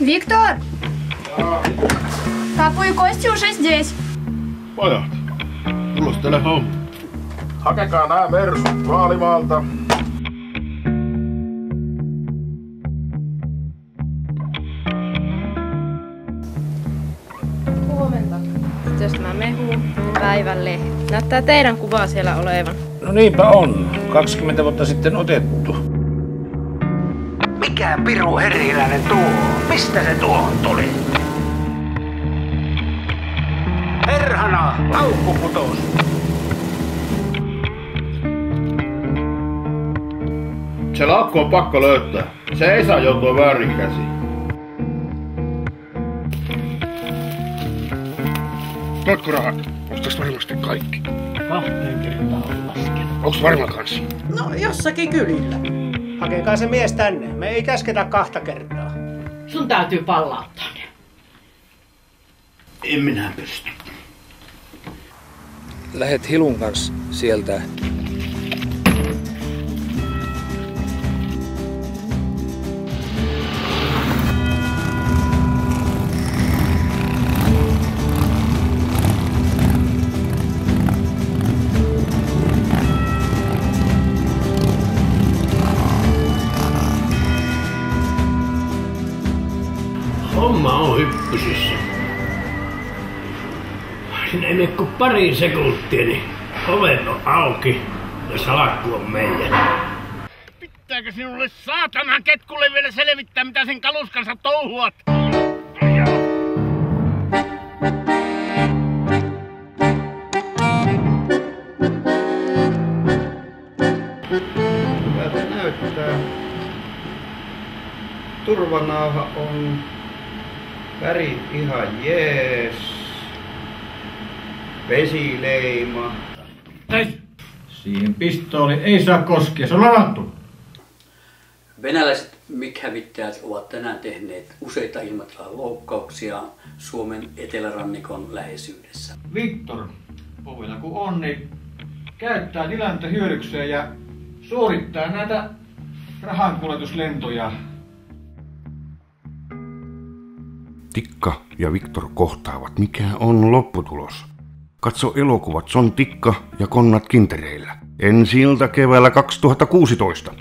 Виктор! Папа и Костя уже здесь. Pojat, tulos teille homma. Hakekaa nää mersut Vaalimaalta. Huomenta. Jos mä mehu, päivän lehti. Näyttää teidän kuvaa siellä olevan. No niinpä on. 20 vuotta sitten otettu. Mikä piru herriläinen tuo? Mistä se tuohon tuli? Perhana, laukku putos. Se laukku on pakko löytää. Se ei saa joutua väärin käsiin. Ootko rahat? Ostas varmasti kaikki. 2 kertaa on laskenut. Onks varma kanssa? No jossakin kylillä. Hakekaa se mies tänne. Me ei käsketä 2 kertaa. Sun täytyy pallauttaa ne. En minä pysty. Lähet Hilun kanssa sieltä. Homma on hyppysissä. Siinä ei mene kuin pari sekuntia, niin ovet on auki ja salakku on meidän. Pitääkö sinulle saatanan ketkulle vielä selvittää, mitä sen kaluskansa touhuat? Hyvä se näyttää. Turvanauha on värit ihan jees. Vesileima. Ei! Siihen pistooli ei saa koskea, se on ladattu. Venäläiset MiG-hävittäjät ovat tänään tehneet useita ilmatilan loukkauksia Suomen etelärannikon läheisyydessä. Viktor, ovella kun on, niin käyttää tilannetta hyödykseen ja suorittaa näitä rahankuljetuslentoja. Tikka ja Viktor kohtaavat. Mikä on lopputulos? Katso elokuvat Son Tikka ja Konnat kintereillä. Ensi ilta keväällä 2016.